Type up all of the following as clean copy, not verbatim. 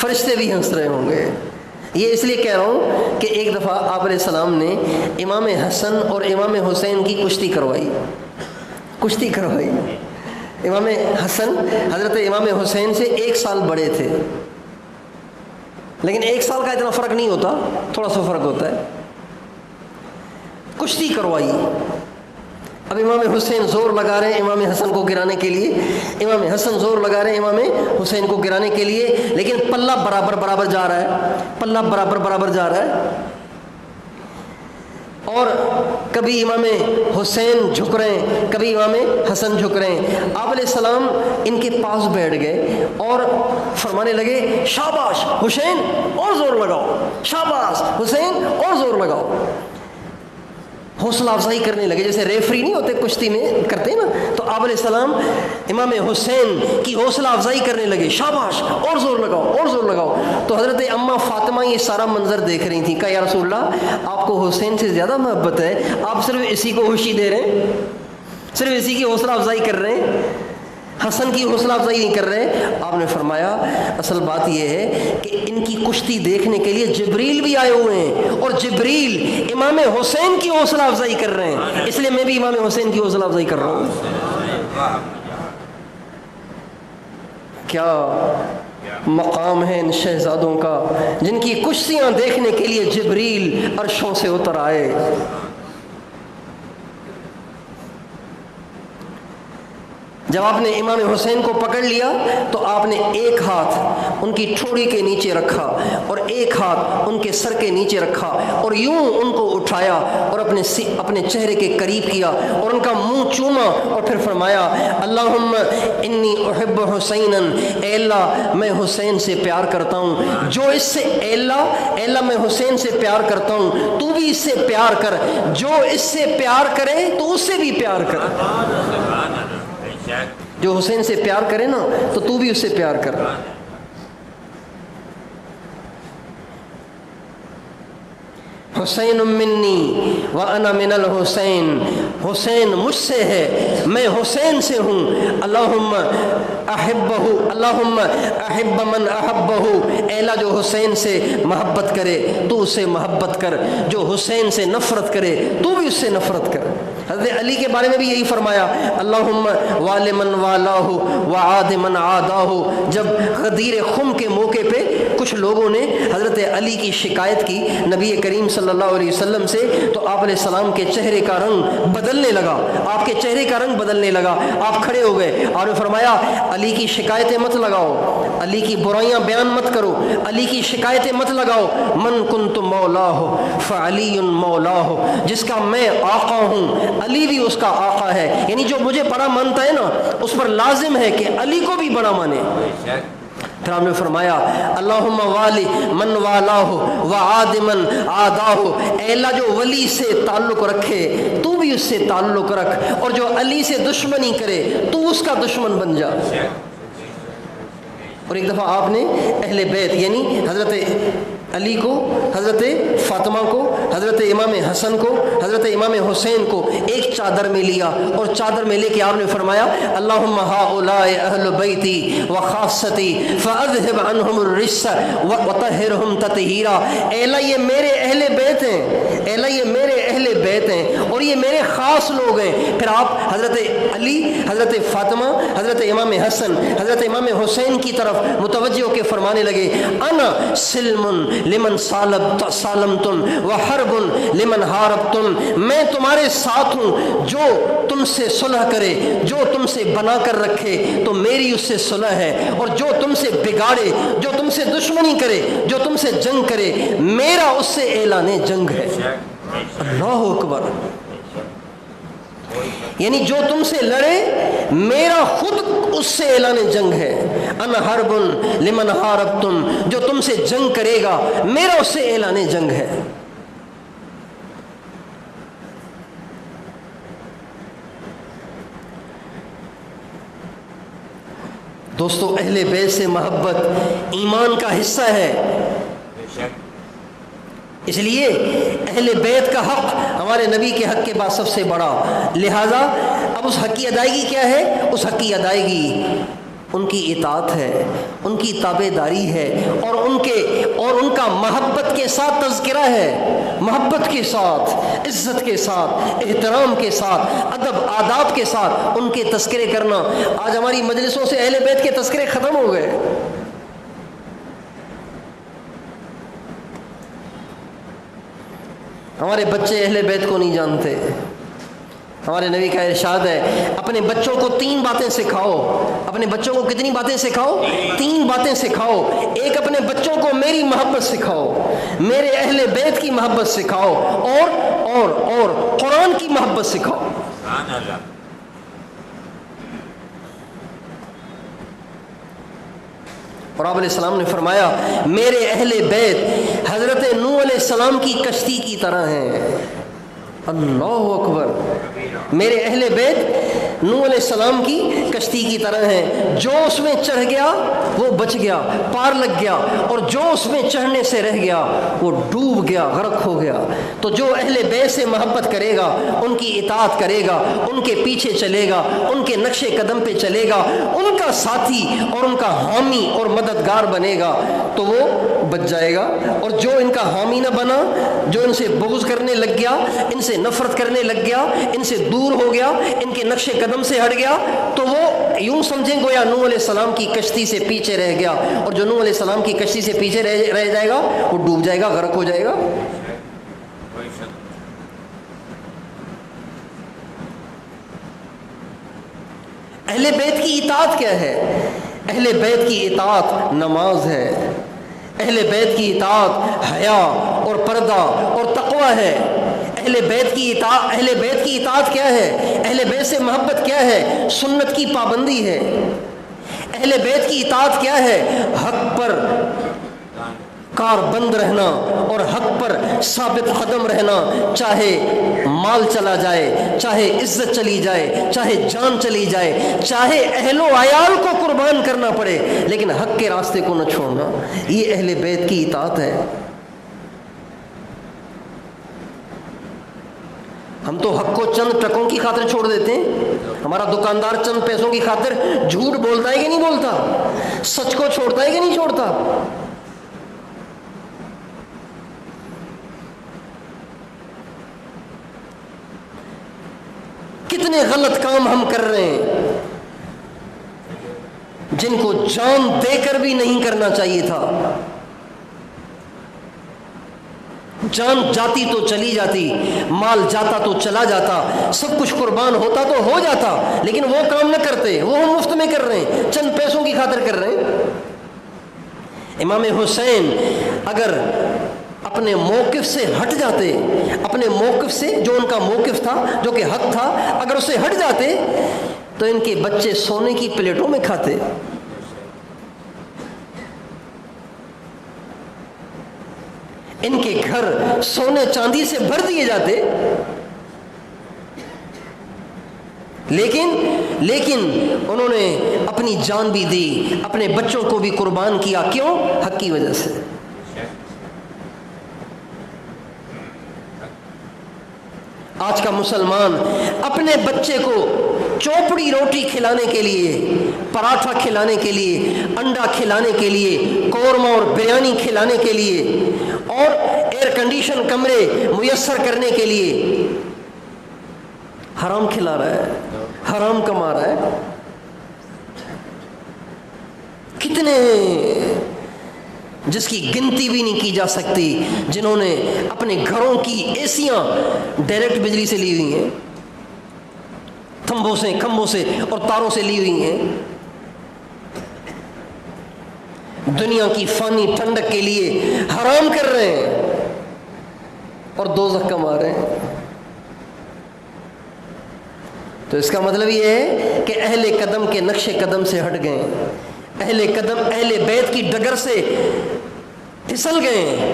فرشتے بھی ہنس رہے ہوں گے. یہ اس لیے کہہ رہا ہوں کہ ایک دفعہ آپ علیہ السلام نے امام حسن اور امام حسین کی کشتی کروائی. امام حسن حضرت امام حسین سے 1 سال بڑے تھے، لیکن 1 سال کا اتنا فرق نہیں ہوتا، تھوڑا سا فرق ہوتا ہے. کشتی کروائی. اب امام حسین زور لگا رہے ہیں امام حسن کو گرانے کے لیے، امام حسن زور لگا رہے ہیں امام حسین کو گرانے کے لیے، لیکن پلہ برابر جا رہا ہے، پلہ برابر جا رہا ہے. اور کبھی امام حسین جھک رہے ہیں، کبھی امام حسن جھک رہے ہیں. آپ علیہ السلام ان کے پاس بیٹھ گئے اور فرمانے لگے شاباش حسین اور زور لگاؤ، شاباش حسین اور زور لگاؤ. حوصلہ افزائی کرنے لگے، جیسے ریفری نہیں ہوتے کشتی میں کرتے نا، تو آپ علیہ السلام امام حسین کی حوصلہ افزائی کرنے لگے، شاباش اور زور لگاؤ اور زور لگاؤ. تو حضرت اماں فاطمہ یہ سارا منظر دیکھ رہی تھیں. کہا یا رسول اللہ آپ کو حسین سے زیادہ محبت ہے، آپ صرف اسی کو خوشی دے رہے ہیں، صرف اسی کی حوصلہ افزائی کر رہے ہیں، حسن کی حوصلہ افزائی نہیں کر رہے. آپ نے فرمایا اصل بات یہ ہے کہ ان کی کشتی دیکھنے کے لیے جبریل بھی آئے ہوئے ہیں، اور جبریل امام حسین کی حوصلہ افزائی کر رہے ہیں، اس لیے میں بھی امام حسین کی حوصلہ افزائی کر رہا ہوں. کیا مقام ہے ان شہزادوں کا جن کی کشتیاں دیکھنے کے لیے جبریل عرشوں سے اتر آئے. جب آپ نے امام حسین کو پکڑ لیا تو آپ نے ایک ہاتھ ان کی ٹھوڑی کے نیچے رکھا اور ایک ہاتھ ان کے سر کے نیچے رکھا اور یوں ان کو اٹھایا اور اپنے چہرے کے قریب کیا اور ان کا منہ چوما اور پھر فرمایا اللہم انی احب حسینا، اے اللہ میں حسین سے پیار کرتا ہوں. جو اس سے اے اللہ میں حسین سے پیار کرتا ہوں، تو بھی اس سے پیار کر. جو اس سے پیار کرے تو اس سے بھی پیار کر. جو حسین سے پیار کرے نا تو بھی اس سے پیار کر. حسین منی وانا من الحسین، حسین مجھ سے ہے میں حسین سے ہوں. اللہم احب من احبہ، اے اللہ جو حسین سے محبت کرے تو اس سے محبت کر، جو حسین سے نفرت کرے تو بھی اس سے نفرت کر. حضرت علی کے بارے میں بھی یہی فرمایا اللہم وال من والاہ وعاد من عاداہ. جب غدیر خم کے موقع پہ کچھ لوگوں نے حضرت علی کی شکایت کی نبی کریم صلی اللہ علیہ وسلم سے، تو آپ علیہ السلام کے چہرے کا رنگ بدلنے لگا، آپ کے چہرے کا رنگ بدلنے لگا. آپ کھڑے ہو گئے اور نے فرمایا علی کی شکایتیں مت لگاؤ، علی کی برائیاں بیان مت کرو، علی کی شکایتیں مت لگاؤ. من کنت مولاہ فعلی مولاہ، جس کا میں آقا ہوں علی بھی اس کا آقا ہے. یعنی جو مجھے بڑا مانتا ہے نا اس پر لازم ہے کہ علی کو بھی بڑا مانے. پھر آپ نے فرمایا اللہم والی من والاہ وعاد من عاداہ، اے اللہ جو ولی سے تعلق رکھے تو بھی اس سے تعلق رکھ، اور جو علی سے دشمنی کرے تو اس کا دشمن بن جا. اور ایک دفعہ آپ نے اہل بیت یعنی حضرت علی کو، حضرت فاطمہ کو، حضرت امام حسن کو، حضرت امام حسین کو ایک چادر میں لیا اور چادر میں لے کے آپ نے فرمایا اللہم ہؤلاء اہل بیتی وخاصتی فاذہب عنہم الرجس وطہرہم تطہیرا. اے اللہ یہ میرے اہل بیت ہیں، اے اللہ یہ میرے اہل بیت ہیں اور یہ میرے خاص لوگ ہیں. پھر آپ حضرت علی، حضرت فاطمہ، حضرت امام حسن، حضرت امام حسین کی طرف متوجہ ہو کے فرمانے لگے انا سلم لمن سالمتم وحرب لمن حاربتم، میں تمہارے ساتھ ہوں، جو تم سے صلح کرے، جو تم سے بنا کر رکھے تو میری اس سے صلح ہے، اور جو تم سے بگاڑے، جو تم سے دشمنی کرے، جو تم سے جنگ کرے میرا اس سے اعلان جنگ ہے. اللہ اکبر. یعنی جو تم سے لڑے میرا خود اس سے اعلان جنگ ہے. انا حرب لمن حاربتم، جو تم سے جنگ کرے گا میرا اس سے اعلان جنگ ہے. دوستو اہل بیت سے محبت ایمان کا حصہ ہے، اس لیے اہل بیت کا حق ہمارے نبی کے حق کے بعد سب سے بڑا. لہٰذا اب اس حق کی ادائیگی کیا ہے؟ اس حق کی ادائیگی ان کی اطاعت ہے، ان کی تابعداری ہے، اور ان کا محبت کے ساتھ تذکرہ ہے، محبت کے ساتھ، عزت کے ساتھ، احترام کے ساتھ، ادب آداب کے ساتھ ان کے تذکرے کرنا۔ آج ہماری مجلسوں سے اہل بیت کے تذکرے ختم ہو گئے۔ ہمارے بچے اہل بیت کو نہیں جانتے۔ ہمارے نبی کا ارشاد ہے اپنے بچوں کو 3 باتیں سکھاؤ۔ اپنے بچوں کو کتنی باتیں سکھاؤ؟ 3 باتیں سکھاؤ۔ ایک، اپنے بچوں کو میری محبت سکھاؤ، میرے اہل بیت کی محبت سکھاؤ، اور قرآن کی محبت سکھاؤ۔ اور آپ علیہ السلام نے فرمایا میرے اہل بیت حضرت نوح علیہ السلام کی کشتی کی طرح ہیں۔ اللہ اکبر! میرے اہل بیت نوح علیہ السلام کی کشتی کی طرح ہیں، جو اس میں چڑھ گیا وہ بچ گیا، پار لگ گیا، اور جو اس میں چڑھنے سے رہ گیا وہ ڈوب گیا، غرق ہو گیا۔ تو جو اہل بیت سے محبت کرے گا، ان کی اطاعت کرے گا، ان کے پیچھے چلے گا، ان کے نقش قدم پہ چلے گا، ان کا ساتھی اور ان کا حامی اور مددگار بنے گا تو وہ بچ جائے گا۔ اور جو ان کا حامی نہ بنا، جو ان سے بغض کرنے لگ گیا، ان سے نفرت کرنے لگ گیا، ان سے دور ہو گیا، ان کے نقش قدم سے ہٹ گیا، تو وہ یوں سمجھیں گویا نوح علیہ السلام کی کشتی سے پیچھے رہ گیا، اور جو نوح علیہ السلام کی کشتی سے پیچھے رہ جائے گا وہ ڈوب جائے گا، غرق ہو جائے گا۔ اہل بیت کی اطاعت کیا ہے؟ اہل بیت کی اطاعت نماز ہے، اہل بیت کی اطاعت حیا اور پردہ اور تقوی ہے۔ اہل بیت کی اطاعت کیا ہے؟ اہل بیت سے محبت کیا ہے؟ سنت کی پابندی ہے۔ اہل بیت کی اطاعت کیا ہے؟ حق پر کار بند رہنا اور حق پر ثابت قدم رہنا، چاہے مال چلا جائے، چاہے عزت چلی جائے، چاہے جان چلی جائے، چاہے اہل و عیال کو قربان کرنا پڑے، لیکن حق کے راستے کو نہ چھوڑنا۔ یہ اہل بیت کی اطاعت ہے۔ ہم تو حق کو چند ٹکوں کی خاطر چھوڑ دیتے ہیں۔ ہمارا دکاندار چند پیسوں کی خاطر جھوٹ بولتا ہے کہ نہیں بولتا؟ سچ کو چھوڑتا ہے کہ نہیں چھوڑتا؟ کتنے غلط کام ہم کر رہے ہیں جن کو جان دے کر بھی نہیں کرنا چاہیے تھا۔ جان جاتی تو چلی جاتی، مال جاتا تو چلا جاتا، سب کچھ قربان ہوتا تو ہو جاتا، لیکن وہ کام نہ کرتے، وہ ہم مفت میں کر رہے ہیں، چند پیسوں کی خاطر کر رہے ہیں۔ امام حسین اگر اپنے موقف سے ہٹ جاتے، اپنے موقف سے جو ان کا موقف تھا، جو کہ حق تھا، اگر اسے ہٹ جاتے تو ان کے بچے سونے کی پلیٹوں میں کھاتے۔ ان کے گھر سونے چاندی سے بھر دیے جاتے، لیکن انہوں نے اپنی جان بھی دی، اپنے بچوں کو بھی قربان کیا۔ کیوں؟ حق کی وجہ سے۔ آج کا مسلمان اپنے بچے کو چوپڑی روٹی کھلانے کے لیے، پراٹھا کھلانے کے لیے، انڈا کھلانے کے لیے، قورمہ اور بریانی کھلانے کے لیے، اور ایئر کنڈیشن کمرے میسر کرنے کے لیے حرام کھلا رہا ہے، حرام کما رہا ہے۔ کتنے جس کی گنتی بھی نہیں کی جا سکتی، جنہوں نے اپنے گھروں کی ایسیاں ڈائریکٹ بجلی سے لی ہوئی ہیں، کھمبوں سے اور تاروں سے لی ہوئی ہیں، دنیا کی فانی ٹھنڈک کے لیے حرام کر رہے ہیں اور دوزخ کما رہے ہیں۔ تو اس کا مطلب یہ ہے کہ اہل قدم کے نقش قدم سے ہٹ گئے، اہل قدم اہل بیت کی ڈگر سے پھسل گئے۔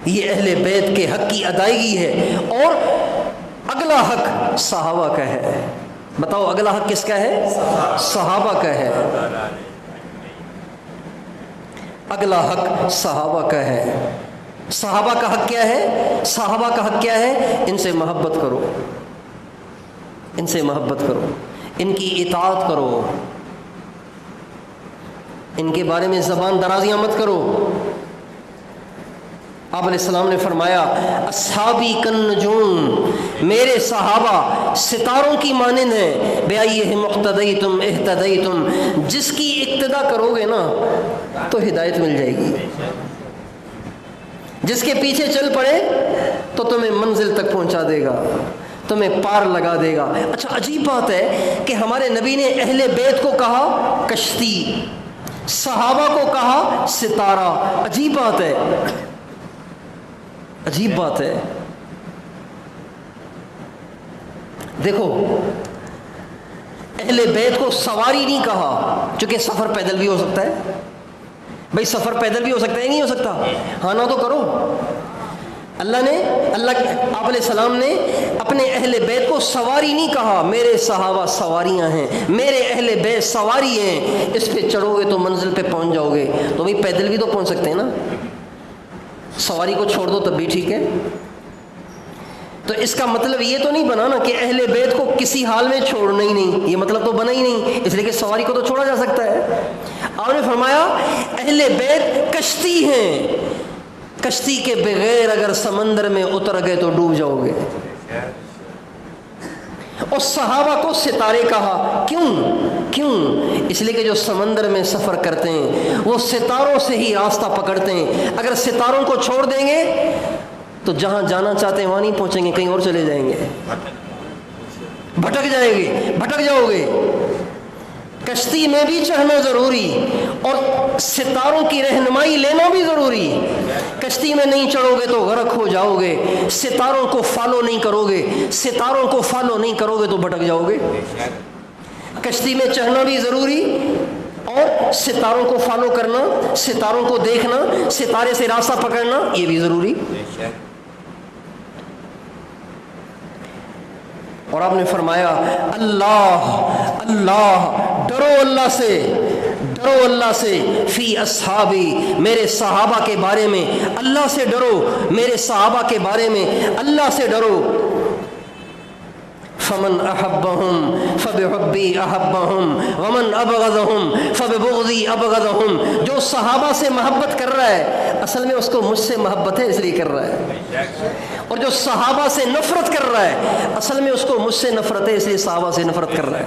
یہ اہل بیت کے حق کی ادائیگی ہے۔ اور اگلا حق صحابہ کا ہے۔ بتاؤ اگلا حق کس کا ہے؟ صحابہ کا ہے۔ اگلا حق صحابہ کا ہے۔ صحابہ کا حق کیا ہے؟ صحابہ کا حق کیا ہے؟ ان سے محبت کرو، ان سے محبت کرو، ان کی اطاعت کرو، ان کے بارے میں زبان درازیاں مت کرو۔ آپ علیہ السلام نے فرمایا اصحابی کالنجوم، میرے صحابہ ستاروں کی مانند ہیں، بِأَيِّهِمْ اقْتَدَيْتُمْ اهْتَدَيْتُمْ، جس کی اقتدا کرو گے نا تو ہدایت مل جائے گی، جس کے پیچھے چل پڑے تو تمہیں منزل تک پہنچا دے گا، تمہیں پار لگا دے گا۔ اچھا عجیب بات ہے کہ ہمارے نبی نے اہل بیت کو کہا کشتی، صحابہ کو کہا ستارہ۔ عجیب بات ہے، عجیب بات ہے۔ دیکھو اہل بیت کو سواری نہیں کہا، چونکہ سفر پیدل بھی ہو سکتا ہے، بھائی سفر پیدل بھی ہو سکتا ہے، نہیں ہو سکتا؟ ہاں نہ تو کرو۔ اللہ آپ علیہ السلام نے اپنے اہل بیت کو سواری نہیں کہا، میرے صحابہ سواریاں ہیں، میرے اہل بیت سواری ہیں، اس پہ چڑھو گے تو منزل پہ پہنچ جاؤ گے۔ تو بھائی پیدل بھی تو پہنچ سکتے ہیں نا، سواری کو چھوڑ دو تب بھی ٹھیک ہے۔ تو اس کا مطلب یہ تو نہیں بنا نا کہ اہل بیت کو کسی حال میں چھوڑنا ہی نہیں، یہ مطلب تو بنا ہی نہیں، اس لیے کہ سواری کو تو چھوڑا جا سکتا ہے۔ آپ نے فرمایا اہل بیت کشتی ہیں، کشتی کے بغیر اگر سمندر میں اتر گئے تو ڈوب جاؤ گے۔ اور صحابہ کو ستارے کہا، کیوں؟ اس لیے کہ جو سمندر میں سفر کرتے ہیں وہ ستاروں سے ہی راستہ پکڑتے ہیں، اگر ستاروں کو چھوڑ دیں گے تو جہاں جانا چاہتے ہیں وہاں نہیں پہنچیں گے، کہیں اور چلے جائیں گے، بھٹک جاؤ گے۔ کشتی میں بھی چڑھنا ضروری اور ستاروں کی رہنمائی لینا بھی ضروری۔ کشتی میں نہیں چڑھو گے تو غرق ہو جاؤ گے، ستاروں کو فالو نہیں کرو گے تو بھٹک جاؤ گے۔ کشتی میں چڑھنا بھی ضروری اور ستاروں کو فالو کرنا، ستاروں کو دیکھنا، ستارے سے راستہ پکڑنا یہ بھی ضروری۔ اور آپ نے فرمایا اللہ ڈرو اللہ سے فی اصحابی، میرے صحابہ کے بارے میں اللہ سے ڈرو، میرے صحابہ کے بارے میں اللہ سے ڈرو۔ فمن احبهم فبحبی احبهم ومن ابغضهم فببغضی ابغضهم، جو صحابہ سے محبت کر رہا ہے اصل میں اس کو مجھ سے محبت ہے اس لیے کر رہا ہے، اور جو صحابہ سے نفرت کر رہا ہے اصل میں اس کو مجھ سے نفرت ہے اس لیے صحابہ سے نفرت کر رہا ہے۔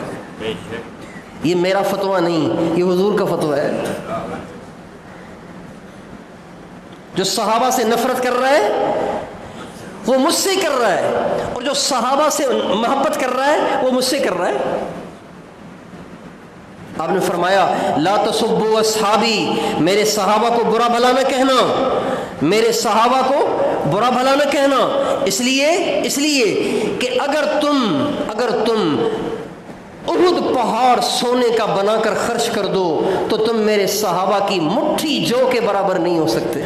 یہ میرا فتویٰ نہیں، یہ حضور کا فتویٰ ہے۔ جو صحابہ سے نفرت کر رہا ہے وہ مجھ سے کر رہا ہے، اور جو صحابہ سے محبت کر رہا ہے وہ مجھ سے کر رہا ہے۔ آپ نے فرمایا لا تسبوا اصحابی، میرے صحابہ کو برا بھلا نہ کہنا، میرے صحابہ کو برا بھلا نہ کہنا، اس لیے کہ اگر تم احد پہاڑ سونے کا بنا کر خرچ کر دو تو تم میرے صحابہ کی مٹھی جو کے برابر نہیں ہو سکتے۔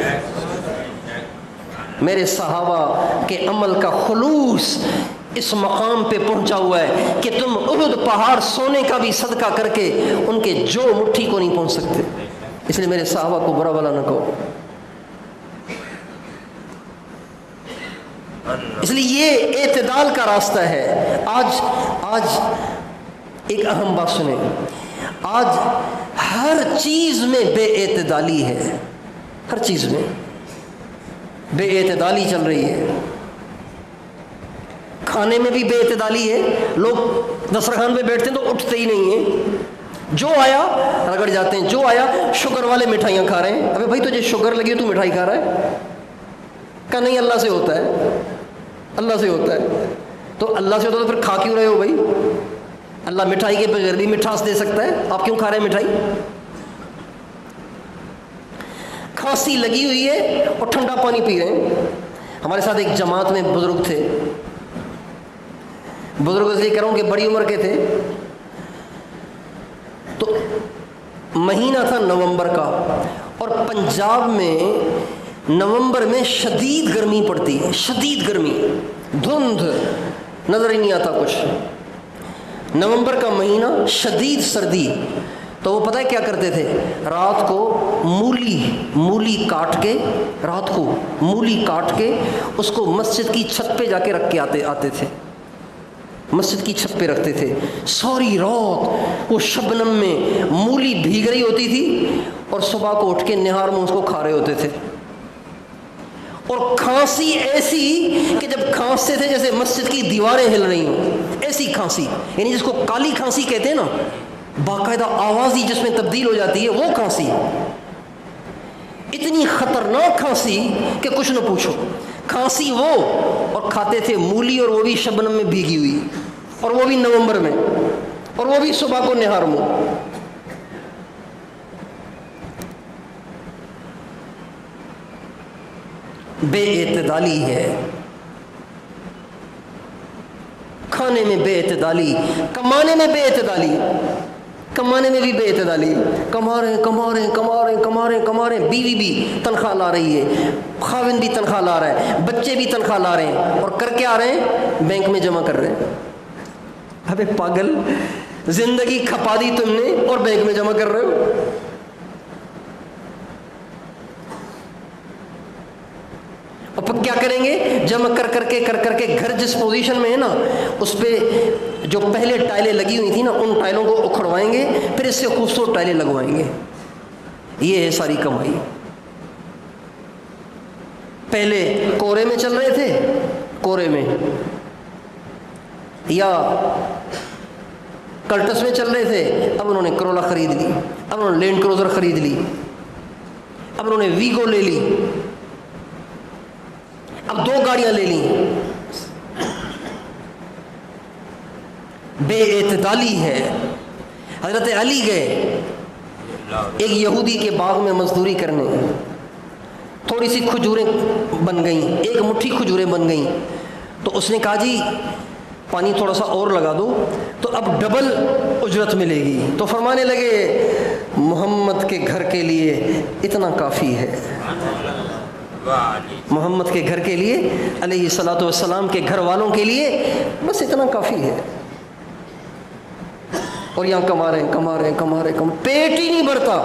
میرے صحابہ کے عمل کا خلوص اس مقام پہ پہنچا ہوا ہے کہ تم احد پہاڑ سونے کا بھی صدقہ کر کے ان کے جو مٹھی کو نہیں پہنچ سکتے، اس لیے میرے صحابہ کو برا بھلا نہ کہو۔ اس لیے یہ اعتدال کا راستہ ہے۔ آج ایک اہم بات سنیں، آج ہر چیز میں بے اعتدالی ہے، ہر چیز میں بے اعتدالی چل رہی ہے۔ کھانے میں بھی بے اعتدالی ہے، لوگ دسترخوان پہ بیٹھتے ہیں تو اٹھتے ہی نہیں ہیں، جو آیا رگڑ جاتے ہیں، جو آیا شوگر والے مٹھائیاں کھا رہے ہیں۔ ابے بھائی تجھے شوگر لگی تو مٹھائی کھا رہا ہے؟ کہ نہیں اللہ سے ہوتا ہے، اللہ سے ہوتا ہے۔ تو اللہ سے ہوتا ہے تو پھر کھا کیوں رہے ہو بھائی؟ اللہ مٹھائی کے بغیر بھی مٹھاس دے سکتا ہے، آپ کیوں کھا رہے ہیں مٹھائی؟ کھانسی لگی ہوئی ہے اور ٹھنڈا پانی پی رہے ہیں۔ ہمارے ساتھ ایک جماعت میں بزرگ تھے، بزرگ اس لیے کہہ رہا ہوں کہ بڑی عمر کے تھے، تو مہینہ تھا نومبر کا، اور پنجاب میں نومبر میں شدید گرمی پڑتی ہے، شدید گرمی، دھند نظر ہی نہیں آتا کچھ۔ نومبر کا مہینہ، شدید سردی، تو وہ پتہ ہے کیا کرتے تھے؟ رات کو مولی کاٹ کے، رات کو مولی کاٹ کے اس کو مسجد کی چھت پہ جا کے رکھ کے آتے تھے، مسجد کی چھت پہ رکھتے تھے۔ ساری رات وہ شبنم میں مولی بھیگ رہی ہوتی تھی اور صبح کو اٹھ کے نہار میں اس کو کھا رہے ہوتے تھے۔ اور کھانسی ایسی کہ جب کھانستے تھے جیسے مسجد کی دیواریں ہل رہی ہوں، ایسی کھانسی، یعنی جس کو کالی کھانسی کہتے ہیں نا، باقاعدہ آواز ہی جس میں تبدیل ہو جاتی ہے، وہ کھانسی، اتنی خطرناک کھانسی کہ کچھ نہ پوچھو۔ کھانسی وہ، اور کھاتے تھے مولی، اور وہ بھی شبنم میں بھیگی ہوئی، اور وہ بھی نومبر میں، اور وہ بھی صبح کو نہار میں۔ بے اعتدالی ہے، کھانے میں بے اعتدالی، کمانے میں بے اعتدالی، کمانے میں بھی بے اعتدالی، کما رہے ہیں، بیوی بھی تنخواہ لا رہی ہے، خاوند بھی تنخواہ لا رہا ہے، بچے بھی تنخواہ لا رہے ہیں، اور کر کے آ رہے ہیں بینک میں جمع کر رہے ہیں۔ ابے پاگل، زندگی کھپا دی تم نے اور بینک میں جمع کر رہے ہو۔ اور پھر کیا کریں گے؟ جمع کر کے گھر جس پوزیشن میں ہے نا، اس پہ جو پہلے ٹائلیں لگی ہوئی تھیں نا، ان ٹائلوں کو اکھڑوائیں گے، پھر اس سے خوبصورت ٹائلیں لگوائیں گے۔ یہ ہے ساری کمائی۔ پہلے کورے میں چل رہے تھے، کورے میں یا کلٹس میں چل رہے تھے، اب انہوں نے کرولا خرید لی، اب انہوں نے لینڈ کروزر خرید لی، اب انہوں نے ویگو لے لی، اب 2 گاڑیاں لے لیں۔ بے اعتدالی ہے۔ حضرت علی گئے ایک یہودی کے باغ میں مزدوری کرنے، تھوڑی سی کھجوریں بن گئیں، ایک مٹھی کھجوریں بن گئیں، تو اس نے کہا جی پانی تھوڑا سا اور لگا دو تو اب ڈبل اجرت ملے گی۔ تو فرمانے لگے محمد کے گھر کے لیے اتنا کافی ہے، محمد کے گھر کے لیے، علیہ الصلوۃ والسلام کے گھر والوں کے لیے بس اتنا کافی ہے۔ اور یہاں کما رہے ہیں، پیٹ ہی نہیں بھرتا۔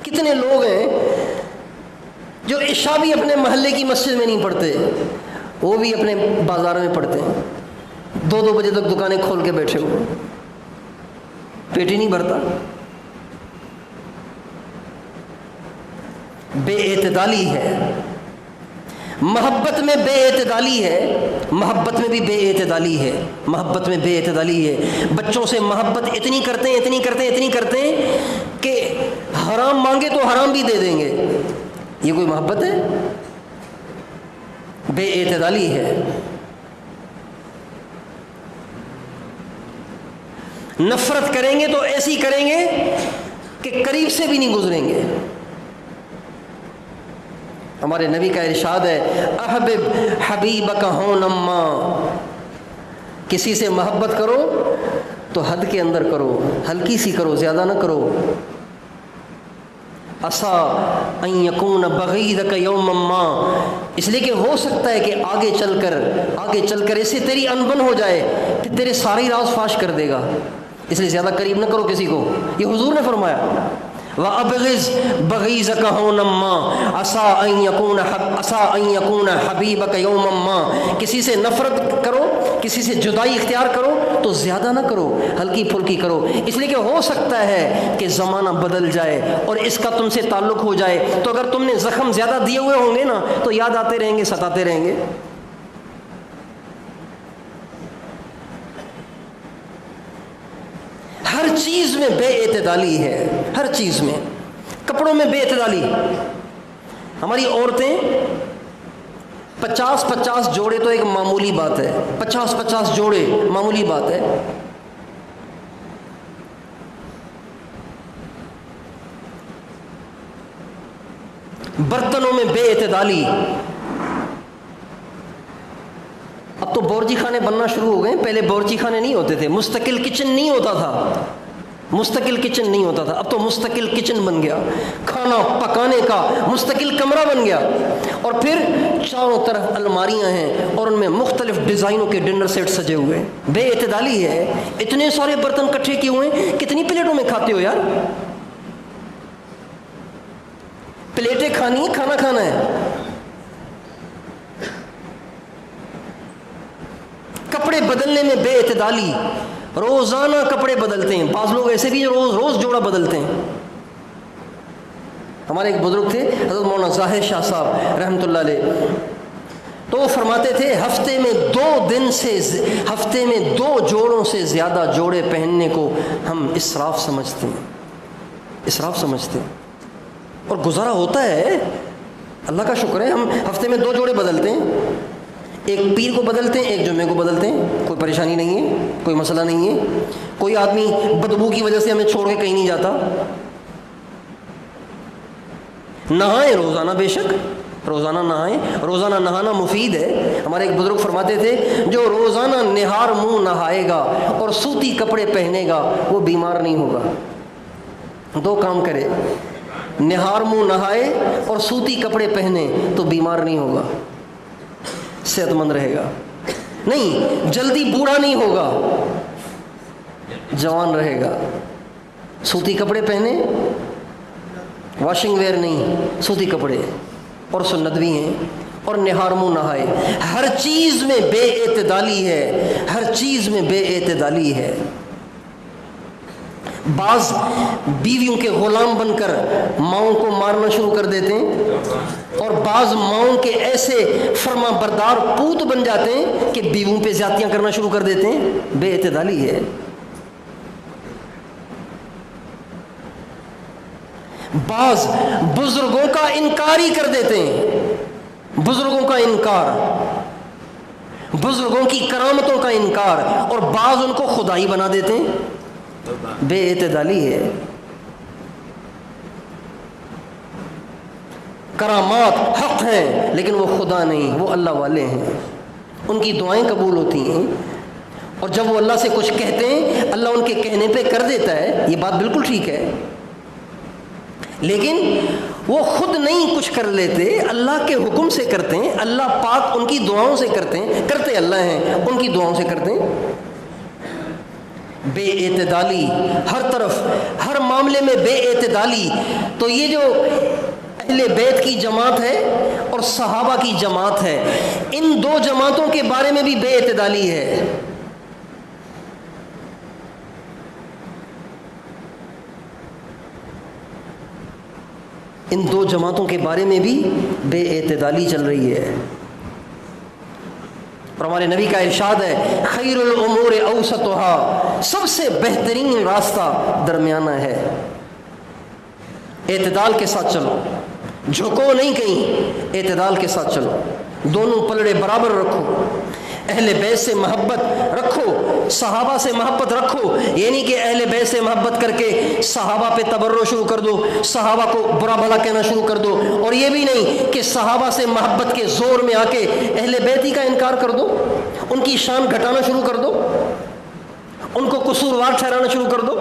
کتنے لوگ ہیں جو عشاء بھی اپنے محلے کی مسجد میں نہیں پڑھتے، وہ بھی اپنے بازار میں پڑھتے ہیں، 2 بجے تک دکانیں کھول کے بیٹھے ہوئے، پیٹ ہی نہیں بھرتا۔ بے اعتدالی ہے، محبت میں بے اعتدالی ہے، محبت میں بھی بے اعتدالی ہے، محبت میں بے اعتدالی ہے۔ بچوں سے محبت اتنی کرتے ہیں کہ حرام مانگے تو حرام بھی دے دیں گے۔ یہ کوئی محبت ہے؟ بے اعتدالی ہے۔ نفرت کریں گے تو ایسی کریں گے کہ قریب سے بھی نہیں گزریں گے۔ ہمارے نبی کا ارشاد ہے احبب حبیبک ہونما، کسی سے محبت کرو تو حد کے اندر کرو، ہلکی سی کرو، زیادہ نہ کرو۔ عسیٰ ان یکون بغیضک یوما ما، اس لیے کہ ہو سکتا ہے کہ آگے چل کر اسے تیری انبن ہو جائے، پھر تیرے ساری راز فاش کر دے گا، اس لیے زیادہ قریب نہ کرو کسی کو۔ یہ حضور نے فرمایا وَأَبْغِضْ بَغِيظَكَ هُونَمَّا عَسَىٰ أَن يَكُونَ حَبِيبَكَ يَوْمًا مَّا، کسی سے نفرت کرو، کسی سے جدائی اختیار کرو تو زیادہ نہ کرو، ہلکی پھلکی کرو، اس لیے کہ ہو سکتا ہے کہ زمانہ بدل جائے اور اس کا تم سے تعلق ہو جائے، تو اگر تم نے زخم زیادہ دیے ہوئے ہوں گے نا تو یاد آتے رہیں گے، ستاتے رہیں گے۔ ہر چیز میں بے اعتدالی ہے، ہر چیز میں۔ کپڑوں میں بے اعتدالی، ہماری عورتیں 50 جوڑے تو ایک معمولی بات ہے، 50 جوڑے معمولی بات ہے۔ برتنوں میں بے اعتدالی، اب تو بورچی خانے بننا شروع ہو گئے، پہلے بورچی خانے نہیں ہوتے تھے، مستقل کچن نہیں ہوتا تھا، اب تو مستقل کچن بن گیا، کھانا پکانے کا مستقل کمرہ بن گیا، اور پھر چاروں طرف الماریاں ہیں اور ان میں مختلف ڈیزائنوں کے ڈنر سیٹ سجے ہوئے ہیں. بے اعتدالی ہے. اتنے سارے برتن اکٹھے کیے ہوئے ہیں. کتنی پلیٹوں میں کھاتے ہو یار؟ پلیٹیں کھانی ہے، کھانا کھانا ہے. کپڑے بدلنے میں بے اعتدالی. روزانہ کپڑے بدلتے ہیں. بعض لوگ ایسے بھی روز جوڑا بدلتے ہیں. ہمارے ایک بزرگ تھے حضرت مولانا ظاہر شاہ صاحب رحمۃ اللہ علیہ، تو وہ فرماتے تھے ہفتے میں 2 جوڑوں سے زیادہ جوڑے پہننے کو ہم اسراف سمجھتے ہیں. اور گزارا ہوتا ہے، اللہ کا شکر ہے. ہم ہفتے میں 2 جوڑے بدلتے ہیں. ایک پیر کو بدلتے ہیں، ایک جمعے کو بدلتے ہیں. کوئی پریشانی نہیں ہے، کوئی مسئلہ نہیں ہے. کوئی آدمی بدبو کی وجہ سے ہمیں چھوڑ کے کہیں نہیں جاتا. نہائیں روزانہ، بے شک روزانہ نہائیں. روزانہ نہانا مفید ہے. ہمارے ایک بزرگ فرماتے تھے جو روزانہ نہار منہ نہائے گا اور سوتی کپڑے پہنے گا وہ بیمار نہیں ہوگا. 2 کام کرے، نہار منہ نہائے اور سوتی کپڑے پہنے تو بیمار نہیں ہوگا، صحت مند رہے گا. نہیں، جلدی بوڑھا نہیں ہوگا، جوان رہے گا. سوتی کپڑے پہنے، واشنگ ویئر نہیں، سوتی کپڑے، اور سنت بھی ہیں. اور نہار منہ نہائے. ہر چیز میں بے اعتدالی ہے، ہر چیز میں بے اعتدالی ہے. بعض بیویوں کے غلام بن کر ماؤں کو مارنا شروع کر دیتے ہیں، اور بعض ماؤں کے ایسے فرما بردار پوت بن جاتے ہیں کہ بیویوں پہ زیادتیاں کرنا شروع کر دیتے ہیں. بے اعتدالی ہے. بعض بزرگوں کا انکار ہی کر دیتے ہیں، بزرگوں کا انکار، بزرگوں کی کرامتوں کا انکار، اور بعض ان کو خدائی بنا دیتے ہیں. بے اعتدالی ہے. کرامات حق ہیں لیکن وہ خدا نہیں، وہ اللہ والے ہیں. ان کی دعائیں قبول ہوتی ہیں، اور جب وہ اللہ سے کچھ کہتے ہیں اللہ ان کے کہنے پہ کر دیتا ہے. یہ بات بالکل ٹھیک ہے، لیکن وہ خود نہیں کچھ کر لیتے، اللہ کے حکم سے کرتے ہیں. اللہ پاک ان کی دعاؤں سے کرتے اللہ ہیں، ان کی دعاؤں سے کرتے ہیں. بے اعتدالی ہر طرف، ہر معاملے میں بے اعتدالی. تو یہ جو اہل بیت کی جماعت ہے اور صحابہ کی جماعت ہے، ان 2 جماعتوں کے بارے میں بھی بے اعتدالی ہے. ان 2 جماعتوں کے بارے میں بھی بے اعتدالی چل رہی ہے. اور ہمارے نبی کا ارشاد ہے خیر الامور اوسطها، سب سے بہترین راستہ درمیانہ ہے. اعتدال کے ساتھ چلو، جھکو نہیں کہیں، اعتدال کے ساتھ چلو. دونوں پلڑے برابر رکھو. اہل بیت سے محبت رکھو، صحابہ سے محبت رکھو. یہ نہیں کہ اہل بیت سے محبت کر کے صحابہ پہ تبرع شروع کر دو، صحابہ کو برا بھلا کہنا شروع کر دو. اور یہ بھی نہیں کہ صحابہ سے محبت کے زور میں آ کے اہل بیت ہی کا انکار کر دو، ان کی شان گھٹانا شروع کر دو، ان کو قصوروار ٹھہرانا شروع کر دو.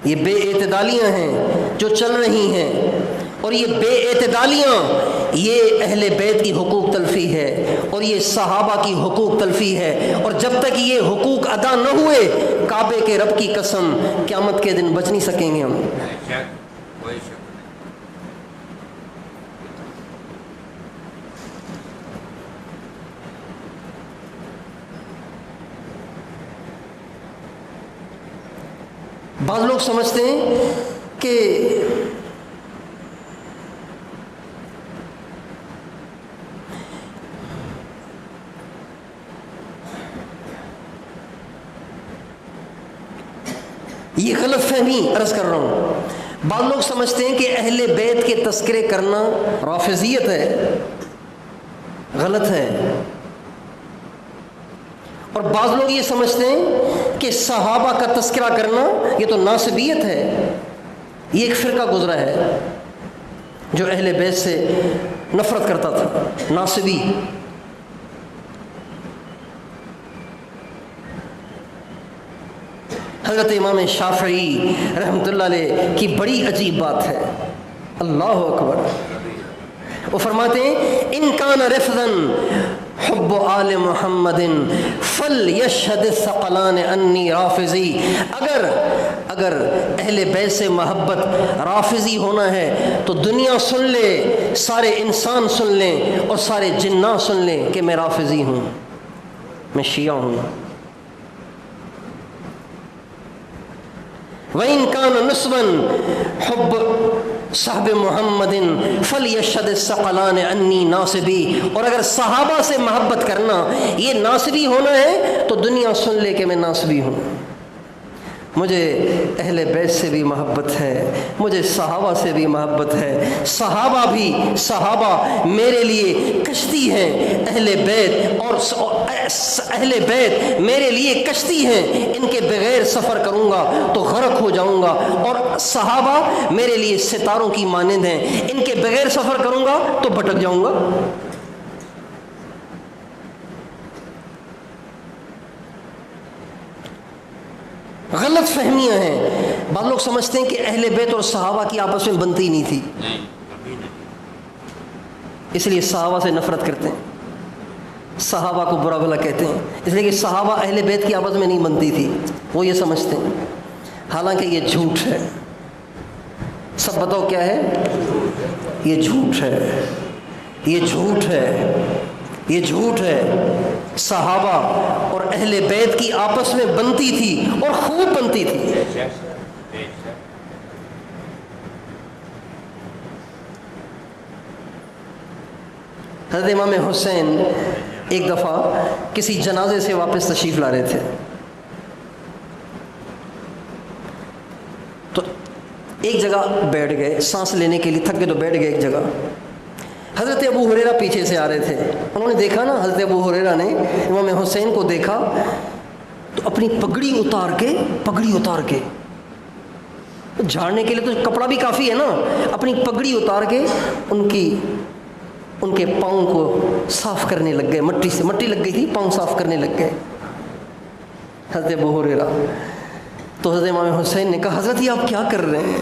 یہ بے اعتدالیاں ہیں جو چل رہی ہیں، اور یہ بے اعتدالیاں یہ اہل بیت کی حقوق تلفی ہے، اور یہ صحابہ کی حقوق تلفی ہے. اور جب تک یہ حقوق ادا نہ ہوئے، کعبے کے رب کی قسم قیامت کے دن بچ نہیں سکیں گے ہم. بعض لوگ سمجھتے ہیں کہ یہ غلط فہمی عرض کر رہا ہوں. بعض لوگ سمجھتے ہیں کہ اہل بیت کے تذکرے کرنا رافضیت ہے، غلط ہے. اور بعض لوگ یہ سمجھتے ہیں کہ صحابہ کا تذکرہ کرنا یہ تو ناصبیت ہے. یہ ایک فرقہ گزرا ہے جو اہل بیت سے نفرت کرتا تھا، ناصبی. حضرت حضرت امام شافعی رحمۃ اللہ علیہ کی بڑی عجیب بات ہے، اللہ اکبر، وہ فرماتے ہیں ان کان رفضاً حب آل محمد فلیشہد الثقلان انی رافضی، اگر اہل بیت سے محبت رافضی ہونا ہے تو دنیا سن لے، سارے انسان سن لیں اور سارے جنات سن لیں کہ میں رافضی ہوں، میں شیعہ ہوں۔ وَإِن كَانَ نُسْبًا حُبُّ صحب محمد فَلْيَشْهَدِ الثَّقَلَانِ أَنِّي ناصبی، اور اگر صحابہ سے محبت کرنا یہ ناصبی ہونا ہے تو دنیا سن لے کہ میں ناصبی ہوں۔ مجھے اہل بیت سے بھی محبت ہے، مجھے صحابہ سے بھی محبت ہے، صحابہ میرے لیے کشتی ہیں، اہل بیت میرے لیے کشتی ہیں، ان کے بغیر سفر کروں گا تو غرق ہو جاؤں گا، اور صحابہ میرے لیے ستاروں کی مانند ہیں، ان کے بغیر سفر کروں گا تو بھٹک جاؤں گا۔ غلط فہمیاں ہیں، بعض لوگ سمجھتے ہیں کہ اہل بیت اور صحابہ کی آپس میں بنتی ہی نہیں تھی، اس لیے صحابہ سے نفرت کرتے ہیں، صحابہ کو برا بھلا کہتے ہیں، اس لیے کہ صحابہ اہل بیت کی آپس میں نہیں بنتی تھی، وہ یہ سمجھتے ہیں، حالانکہ یہ جھوٹ ہے۔ سب بتاؤ کیا ہے؟ یہ جھوٹ ہے، یہ جھوٹ ہے، یہ جھوٹ ہے۔ صحابہ اور اہل بیت کی آپس میں بنتی تھی اور خوب بنتی تھی۔ حضرت امام حسین ایک دفعہ کسی جنازے سے واپس تشریف لا رہے تھے، تو ایک جگہ بیٹھ گئے، سانس لینے کے لیے تھک گئے تو بیٹھ گئے ایک جگہ۔ حضرت ابو ہریرہ پیچھے سے آ رہے تھے، انہوں نے دیکھا نا، حضرت ابو ہریرہ نے امام حسین کو دیکھا تو اپنی پگڑی اتار کے جھاڑنے کے لیے تو کپڑا بھی کافی ہے نا، اپنی پگڑی اتار کے ان کے پاؤں کو صاف کرنے لگ گئے، مٹی لگ گئی تھی، پاؤں صاف کرنے لگ گئے حضرت ابو ہریرہ۔ تو حضرت امام حسین نے کہا حضرت یہ آپ کیا کر رہے ہیں،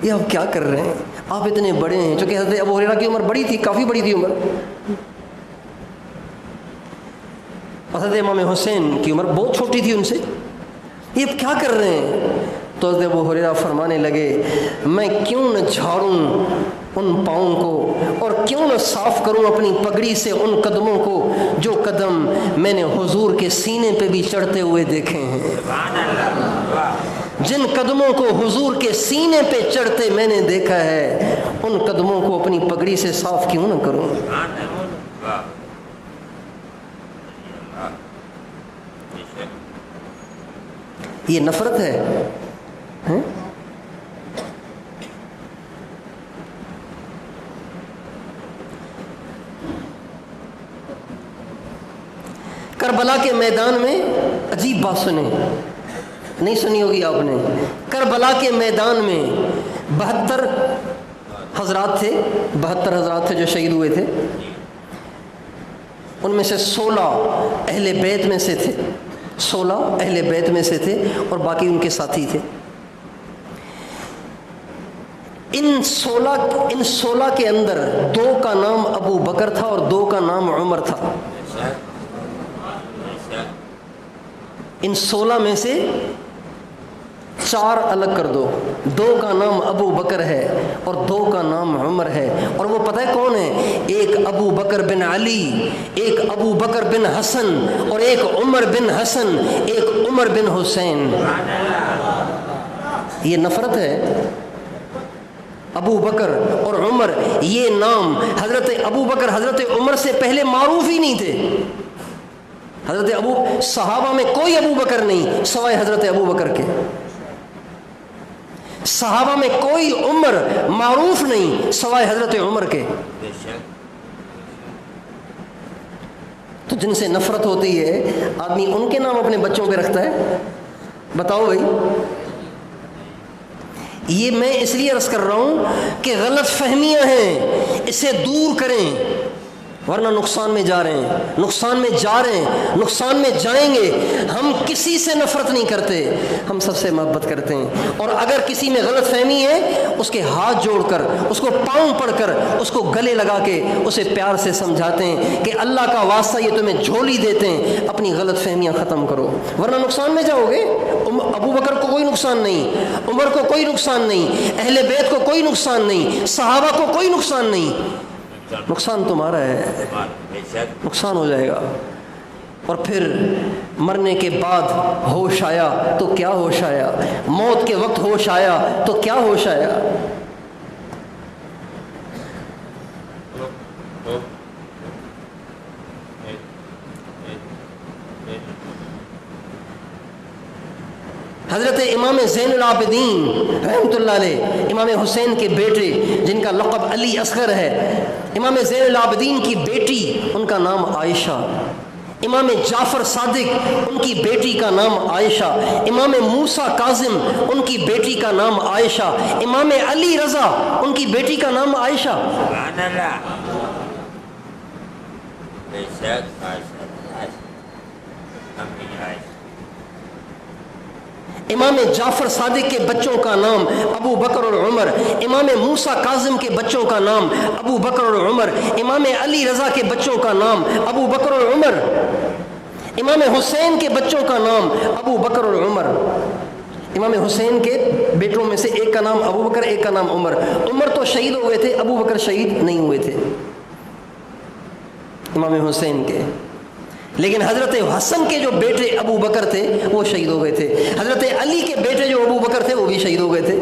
یہ آپ کیا کر رہے ہیں، آپ اتنے بڑے ہیں، چونکہ حضرت ابو ہریرہ کی عمر بڑی تھی، کافی بڑی تھی عمر، حضرت امام حسین کی عمر بہت چھوٹی تھی ان سے، یہ آپ کیا کر رہے ہیں؟ تو حضرت ابو ہریرہ فرمانے لگے میں کیوں نہ جھاڑوں ان پاؤں کو، اور کیوں نہ صاف کروں اپنی پگڑی سے ان قدموں کو جو قدم میں نے حضور کے سینے پہ بھی چڑھتے ہوئے دیکھے ہیں، جن قدموں کو حضور کے سینے پہ چڑھتے میں نے دیکھا ہے، ان قدموں کو اپنی پگڑی سے صاف کیوں نہ کروں۔ یہ نفرت ہے۔ کربلا کے میدان میں عجیب بات سنیں، نہیں سنی ہوگی آپ نے، کربلا کے میدان میں 72 حضرات تھے جو شہید ہوئے تھے، ان میں سے 16 اہل بیت میں سے تھے، 16 اہل بیت میں سے تھے اور باقی ان کے ساتھی تھے۔ ان 16 کے اندر 2 کا نام ابو بکر تھا اور 2 کا نام عمر تھا۔ ان 16 میں سے 4 الگ کر دو، 2 کا نام ابو بکر ہے اور 2 کا نام عمر ہے، اور وہ پتہ ہے کون ہے؟ ایک ابو بکر بن علی، ایک ابو بکر بن حسن، اور ایک عمر بن حسن، ایک عمر بن حسین۔ یہ نفرت ہے۔ ابو بکر اور عمر، یہ نام حضرت ابو بکر حضرت عمر سے پہلے معروف ہی نہیں تھے۔ صحابہ میں کوئی ابو بکر نہیں سوائے حضرت ابو بکر کے، صحابہ میں کوئی عمر معروف نہیں سوائے حضرت عمر کے۔ تو جن سے نفرت ہوتی ہے آدمی ان کے نام اپنے بچوں پہ رکھتا ہے؟ بتاؤ بھائی۔ یہ میں اس لیے عرض کر رہا ہوں کہ غلط فہمیاں ہیں، اسے دور کریں، ورنہ نقصان میں جا رہے ہیں، نقصان میں جا رہے ہیں، نقصان میں جائیں گے۔ ہم کسی سے نفرت نہیں کرتے، ہم سب سے محبت کرتے ہیں۔ اور اگر کسی میں غلط فہمی ہے، اس کے ہاتھ جوڑ کر، اس کو پاؤں پڑ کر، اس کو گلے لگا کے اسے پیار سے سمجھاتے ہیں کہ اللہ کا واسطہ یہ تمہیں جھولی دیتے ہیں، اپنی غلط فہمیاں ختم کرو، ورنہ نقصان میں جاؤ گے۔ ابو بکر کو کوئی نقصان نہیں، عمر کو کوئی نقصان نہیں، اہل بیت کو کوئی نقصان نہیں، صحابہ کو کوئی نقصان نہیں، نقصان تمہارا ہے، نقصان ہو جائے گا۔ اور پھر مرنے کے بعد ہوش آیا تو کیا ہوش آیا، موت کے وقت ہوش آیا تو کیا ہوش آیا۔ حضرت امام زین العابدین رحمۃ اللہ علیہ، امام حسین کے بیٹے جن کا لقب علی اصغر ہے، امام زین العابدین کی بیٹی ان کا نام عائشہ، امام جعفر صادق ان کی بیٹی کا نام عائشہ، امام موسیٰ کاظم ان کی بیٹی کا نام عائشہ، امام علی رضا ان کی بیٹی کا نام عائشہ۔ امام جعفر صادق کے بچوں کا نام ابو بکر اور عمر، امام موسیٰ کاظم کے بچوں کا نام ابو بکر اور عمر، امام علی رضا کے بچوں کا نام ابو بکر اور عمر، امام حسین کے بچوں کا نام ابو بکر اور عمر۔ امام حسین کے بیٹوں میں سے ایک کا نام ابو بکر، ایک کا نام عمر۔ عمر تو شہید ہو گئے تھے، ابو بکر شہید نہیں ہوئے تھے امام حسین کے، لیکن حضرت حسن کے جو بیٹے ابو بکر تھے وہ شہید ہو گئے تھے، حضرت علی کے بیٹے جو ابو بکر تھے وہ بھی شہید ہو گئے تھے۔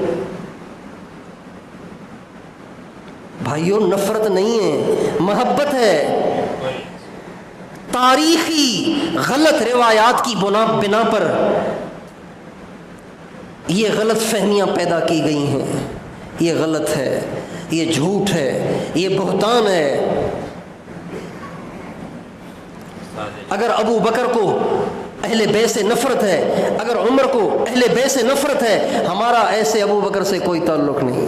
بھائیوں، نفرت نہیں ہے، محبت ہے۔ تاریخی غلط روایات کی بنا پر یہ غلط فہمیاں پیدا کی گئی ہیں، یہ غلط ہے، یہ جھوٹ ہے، یہ بہتان ہے۔ اگر ابو بکر کو اہل بیت سے نفرت ہے، اگر عمر کو اہل بیت سے نفرت ہے، ہمارا ایسے ابو بکر سے کوئی تعلق نہیں،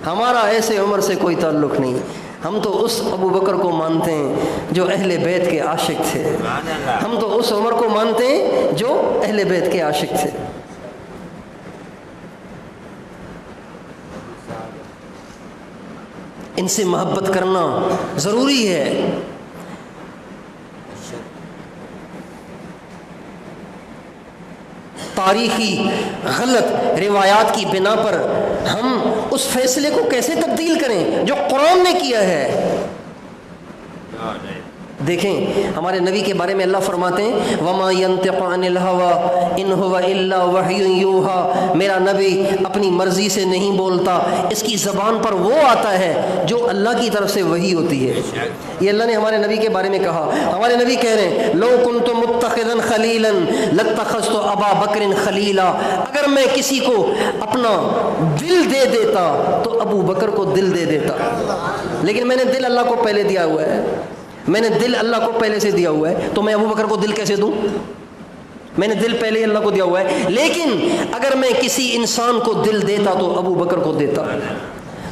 ہمارا ایسے عمر سے کوئی تعلق نہیں۔ ہم تو اس ابو بکر کو مانتے ہیں جو اہل بیت کے عاشق تھے، ہم تو اس عمر کو مانتے ہیں جو اہل بیت کے عاشق تھے۔ ان سے محبت کرنا ضروری ہے۔ تاریخی غلط روایات کی بنا پر ہم اس فیصلے کو کیسے تبدیل کریں جو قرآن نے کیا ہے؟ دیکھیں ہمارے نبی کے بارے میں اللہ فرماتے ہیں وَمَا يَنْتِقُ عَنِ الْهَوَىٰ إِنْ هُوَ إِلَّا وَحْيٌ يُوحَىٰ، میرا نبی اپنی مرضی سے نہیں بولتا، اس کی زبان پر وہ آتا ہے جو اللہ کی طرف سے وحی ہوتی ہے۔ یہ اللہ نے ہمارے نبی کے بارے میں کہا۔ ہمارے نبی کہہ رہے ہیں لَوْ كُنْتُ مُتَّخِذًا خَلِيلًا لَاتَّخَذْتُ أَبَا بَكْرٍ خَلِيلًا، اگر میں کسی کو اپنا دل دے دیتا تو ابو بکر کو دل دے دیتا، لیکن میں نے دل اللہ کو پہلے دیا ہوا ہے، میں نے دل اللہ کو پہلے سے دیا ہوا ہے، تو میں ابو بکر کو دل کیسے دوں؟ میں نے دل پہلے ہی اللہ کو دیا ہوا ہے، لیکن اگر میں کسی انسان کو دل دیتا تو ابو بکر کو دیتا۔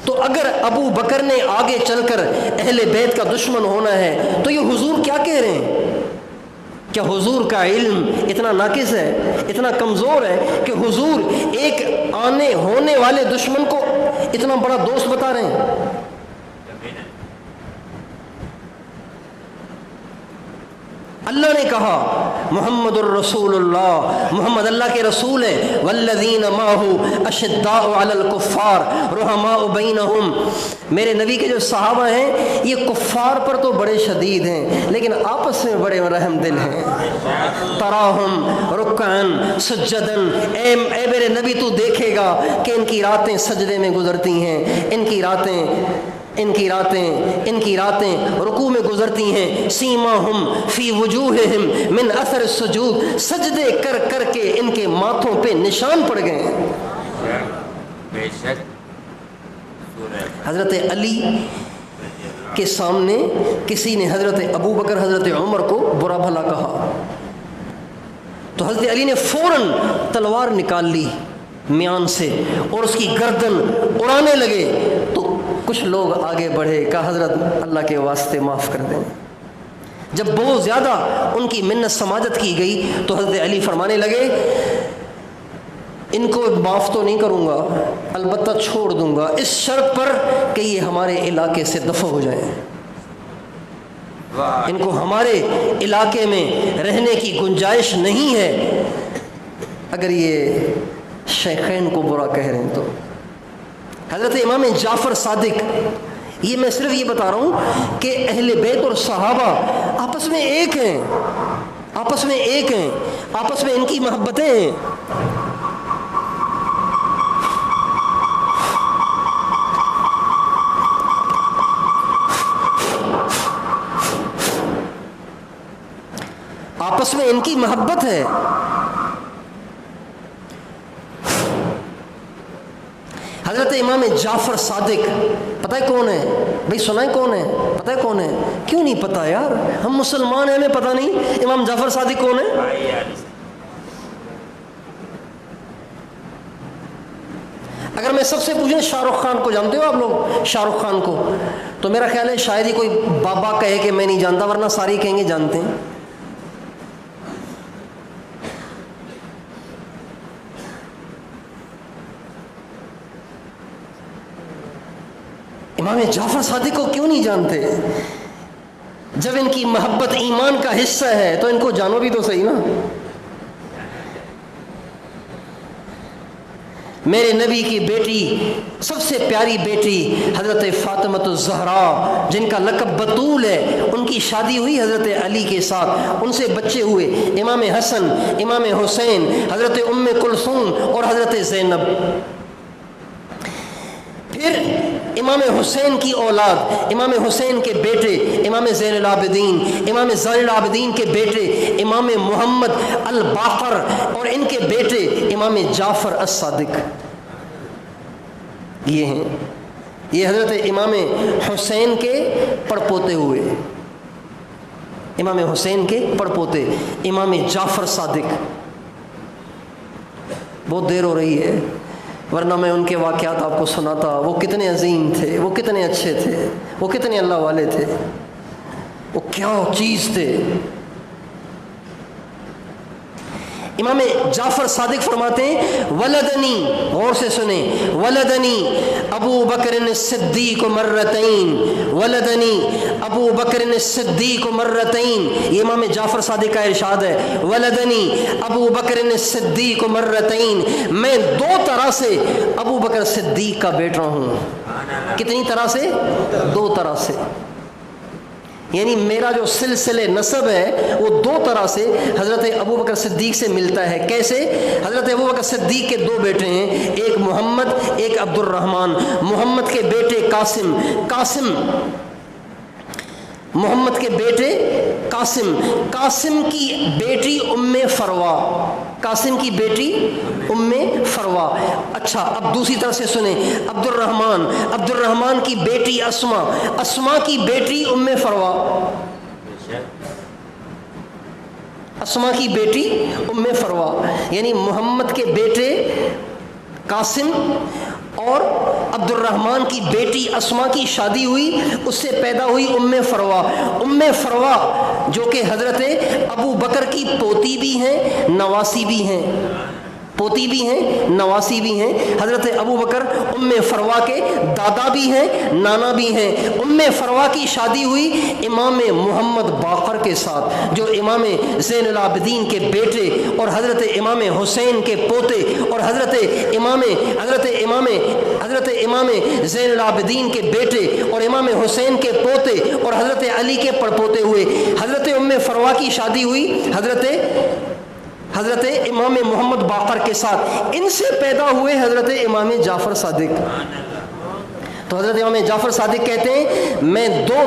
تو اگر ابو بکر نے آگے چل کر اہل بیت کا دشمن ہونا ہے تو یہ حضور کیا کہہ رہے ہیں؟ کیا حضور کا علم اتنا ناقص ہے، اتنا کمزور ہے کہ حضور ایک آنے ہونے والے دشمن کو اتنا بڑا دوست بتا رہے ہیں؟ اللہ نے کہا محمد الرسول اللہ، محمد اللہ کے رسول ہیں، والذین معہ اشداء علی الکفار رحماء بینہم، میرے نبی کے جو صحابہ ہیں یہ کفار پر تو بڑے شدید ہیں لیکن آپس میں بڑے رحم دل ہیں۔ تراہم رکعن سجدن، اے میرے نبی تو دیکھے گا کہ ان کی راتیں سجدے میں گزرتی ہیں، ان کی راتیں رکوع میں گزرتی ہیں، سیماہم فی وجوہہم من اثر السجود، سجدے کر کر کے ان کے ماتھوں پہ نشان پڑ گئے ہیں۔ بے شک حضرت علی کے سامنے کسی نے حضرت ابو بکر حضرت عمر کو برا بھلا کہا تو حضرت علی نے فوراً تلوار نکال لی میان سے اور اس کی گردن اڑانے لگے، تو کچھ لوگ آگے بڑھے، کہا حضرت اللہ کے واسطے معاف کر دیں۔ جب بہت زیادہ ان کی منت سماجت کی گئی تو حضرت علی فرمانے لگے ان کو معاف تو نہیں کروں گا، البتہ چھوڑ دوں گا اس شرط پر کہ یہ ہمارے علاقے سے دفع ہو جائیں، ان کو ہمارے علاقے میں رہنے کی گنجائش نہیں ہے۔ اگر یہ شیخین کو برا کہہ رہے ہیں تو حضرت امام جعفر صادق، یہ میں صرف یہ بتا رہا ہوں کہ اہل بیت اور صحابہ آپس میں ایک ہیں، آپس میں ایک ہیں، آپس میں ان کی محبتیں ہیں۔ آپس میں ان کی محبت ہے۔ حضرت امام جعفر صادق پتہ ہے کون ہے؟ بھئی سنا ہے کون ہے؟ پتہ ہے کون ہے؟ کیوں نہیں پتہ یار؟ ہم مسلمان ہیں، ہمیں پتہ نہیں امام جعفر صادق کون ہے؟ اگر میں سب سے پوچھیں شاہ رخ خان کو جانتے ہو آپ لوگ؟ شاہ رخ خان کو تو میرا خیال ہے شاید ہی کوئی بابا کہے کہ میں نہیں جانتا، ورنہ ساری کہیں گے جانتے ہیں۔ امام جعفر صادق کو کیوں نہیں جانتے؟ جب ان کی محبت ایمان کا حصہ ہے تو ان کو جانو بھی تو صحیح نا۔ میرے نبی کی بیٹی، سب سے پیاری بیٹی حضرت فاطمۃ الزہرا جن کا لقب بطول ہے، ان کی شادی ہوئی حضرت علی کے ساتھ، ان سے بچے ہوئے امام حسن، امام حسین، حضرت ام کلثوم اور حضرت زینب۔ پھر امام حسین کی اولاد، امام حسین کے بیٹے امام زین العابدین، امام زین العابدین کے بیٹے امام محمد الباقر، اور ان کے بیٹے امام جعفر الصادق۔ یہ ہیں، یہ حضرت امام حسین کے پڑپوتے ہوئے، امام حسین کے پڑپوتے امام جعفر صادق۔ بہت دیر ہو رہی ہے، ورنہ میں ان کے واقعات آپ کو سناتا، وہ کتنے عظیم تھے، وہ کتنے اچھے تھے، وہ کتنے اللہ والے تھے، وہ کیا چیز تھے۔ امام جعفر صادق فرماتے ہیں ولدنی، غور سے سنیں، ولدنی ابو بکر الصدیق مرتین، ولدنی ابو بکر الصدیق مرتین، یہ امام جعفر صادق کا ارشاد ہے، ولدنی ابو بکر الصدیق مرتین، میں دو طرح سے ابو بکر صدیق کا بیٹا ہوں۔ کتنی طرح سے؟ دو طرح سے، یعنی میرا جو سلسلے نسب ہے وہ دو طرح سے حضرت ابو بکر صدیق سے ملتا ہے۔ کیسے؟ حضرت ابو بکر صدیق کے دو بیٹے ہیں، ایک محمد، ایک عبد الرحمن۔ محمد کے بیٹے قاسم، محمد کے بیٹے قاسم، قاسم کی بیٹی ام فروا، قاسم کی بیٹی ام فروا۔ اچھا اب دوسری طرف سے سنیں، عبد الرحمن کی بیٹی اسما، اسما کی بیٹی ام فروا، اسما کی بیٹی ام فروا، یعنی محمد کے بیٹے قاسم اور عبد الرحمن کی بیٹی اسما کی شادی ہوئی، اس سے پیدا ہوئی ام فروا۔ ام فروا جو کہ حضرت ابو بکر کی پوتی بھی ہیں، نواسی بھی ہیں، پوتی بھی ہیں، نواسی بھی ہیں۔ حضرت ابو بکر ام فروا کے دادا بھی ہیں، نانا بھی ہیں۔ ام فروا کی شادی ہوئی امام محمد باقر کے ساتھ، جو امام زین العابدین کے بیٹے اور حضرت امام حسین کے پوتے اور حضرت امام زین العابدین کے بیٹے اور امام حسین کے پوتے اور حضرت علی کے پڑپوتے ہوئے۔ حضرت ام فروا کی شادی ہوئی حضرت امام محمد باقر کے ساتھ، ان سے پیدا ہوئے حضرت امام جعفر صادق۔ تو حضرت امام جعفر صادق کہتے ہیں میں دو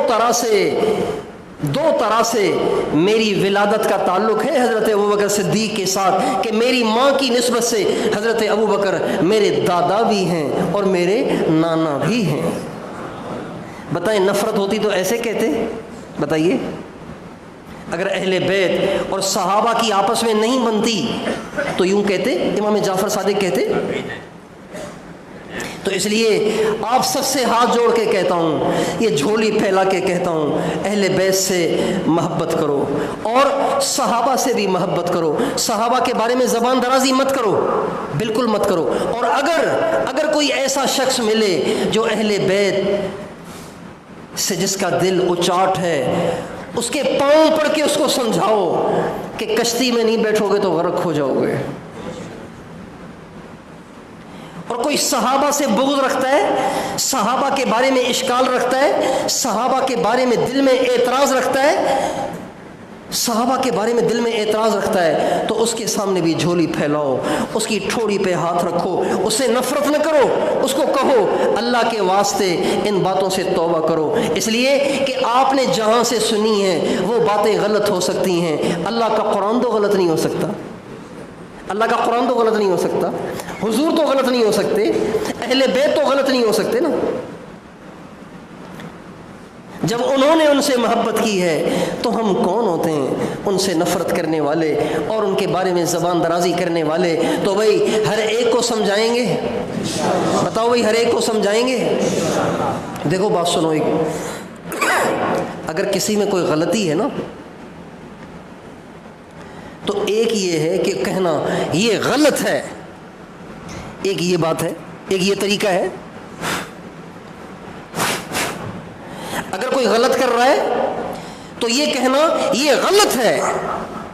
طرح سے میری ولادت کا تعلق ہے حضرت ابو بکر صدیق کے ساتھ، کہ میری ماں کی نسبت سے حضرت ابو بکر میرے دادا بھی ہیں اور میرے نانا بھی ہیں۔ بتائیں نفرت ہوتی تو ایسے کہتے؟ بتائیے، اگر اہل بیت اور صحابہ کی آپس میں نہیں بنتی تو یوں کہتے؟ امام جعفر صادق کہتے؟ تو اس لیے آپ سب سے ہاتھ جوڑ کے کہتا ہوں، یہ جھولی پھیلا کے کہتا ہوں، اہل بیت سے محبت کرو اور صحابہ سے بھی محبت کرو. صحابہ کے بارے میں زبان درازی مت کرو، بالکل مت کرو. اور اگر کوئی ایسا شخص ملے جو اہل بیت سے جس کا دل اچاٹ ہے، اس کے پاؤں پڑھ کے اس کو سمجھاؤ کہ کشتی میں نہیں بیٹھو گے تو غرق ہو جاؤ گے. اور کوئی صحابہ سے بغض رکھتا ہے، صحابہ کے بارے میں اشکال رکھتا ہے، صحابہ کے بارے میں دل میں اعتراض رکھتا ہے، صحابہ کے بارے میں دل میں اعتراض رکھتا ہے، تو اس کے سامنے بھی جھولی پھیلاؤ، اس کی ٹھوڑی پہ ہاتھ رکھو، اس سے نفرت نہ کرو، اس کو کہو اللہ کے واسطے ان باتوں سے توبہ کرو، اس لیے کہ آپ نے جہاں سے سنی ہیں وہ باتیں غلط ہو سکتی ہیں. اللہ کا قرآن تو غلط نہیں ہو سکتا، اللہ کا قرآن تو غلط نہیں ہو سکتا، حضور تو غلط نہیں ہو سکتے، اہل بیت تو غلط نہیں ہو سکتے نا. جب انہوں نے ان سے محبت کی ہے تو ہم کون ہوتے ہیں ان سے نفرت کرنے والے اور ان کے بارے میں زبان درازی کرنے والے. تو بھائی ہر ایک کو سمجھائیں گے، بتاؤ بھائی ہر ایک کو سمجھائیں گے. دیکھو بات سنو، ایک اگر کسی میں کوئی غلطی ہے نا تو ایک یہ ہے کہ کہنا یہ غلط ہے، ایک یہ بات ہے، ایک یہ طریقہ ہے. اگر کوئی غلط کر رہا ہے تو یہ کہنا یہ غلط ہے،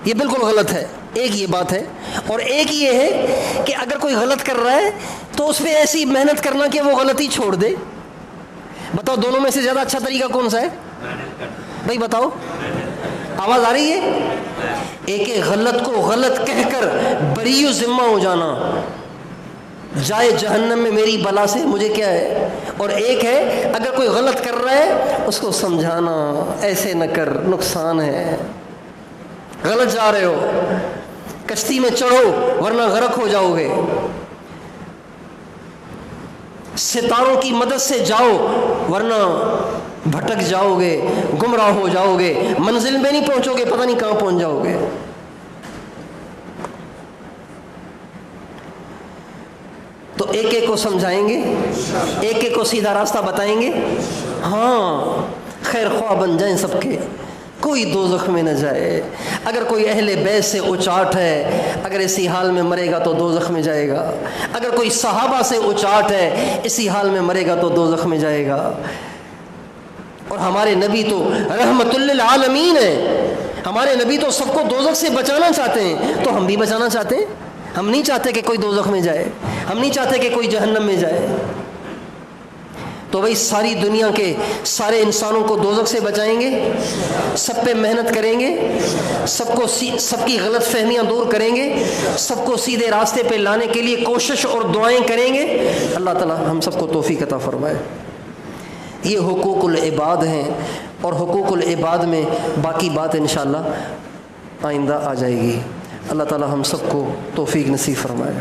یہ بالکل غلط ہے، ایک یہ بات ہے. اور ایک یہ ہے کہ اگر کوئی غلط کر رہا ہے تو اس پہ ایسی محنت کرنا کہ وہ غلطی چھوڑ دے. بتاؤ دونوں میں سے زیادہ اچھا طریقہ کون سا ہے بھائی؟ بتاؤ، آواز آ رہی ہے؟ ایک غلط کو غلط کہہ کر بری و ذمہ ہو جانا، جائے جہنم میں میری بلا سے مجھے کیا ہے. اور ایک ہے اگر کوئی غلط کر رہا ہے اس کو سمجھانا، ایسے نہ کر، نقصان ہے، غلط جا رہے ہو، کشتی میں چڑھو ورنہ غرق ہو جاؤ گے، ستاروں کی مدد سے جاؤ ورنہ بھٹک جاؤ گے، گمراہ ہو جاؤ گے، منزل میں نہیں پہنچو گے، پتہ نہیں کہاں پہنچ جاؤ گے. تو ایک ایک کو سمجھائیں گے، ایک ایک کو سیدھا راستہ بتائیں گے. ہاں خیر خواہ بن جائیں سب کے، کوئی دوزخ میں نہ جائے. اگر کوئی اہل بیت سے اچاٹ ہے، اگر اسی حال میں مرے گا تو دوزخ میں جائے گا. اگر کوئی صحابہ سے اچاٹ ہے، اسی حال میں مرے گا تو دوزخ میں جائے گا. اور ہمارے نبی تو رحمت للعالمین ہیں، ہمارے نبی تو سب کو دوزخ سے بچانا چاہتے ہیں، تو ہم بھی بچانا چاہتے ہیں. ہم نہیں چاہتے کہ کوئی دوزخ میں جائے، ہم نہیں چاہتے کہ کوئی جہنم میں جائے. تو بھائی ساری دنیا کے سارے انسانوں کو دوزخ سے بچائیں گے، سب پہ محنت کریں گے، سب کی غلط فہمیاں دور کریں گے، سب کو سیدھے راستے پہ لانے کے لیے کوشش اور دعائیں کریں گے. اللہ تعالی ہم سب کو توفیق عطا فرمائے. یہ حقوق العباد ہیں، اور حقوق العباد میں باقی بات انشاءاللہ آئندہ آ جائے گی. اللہ تعالی ہم سب کو توفیق نصیب فرمائے.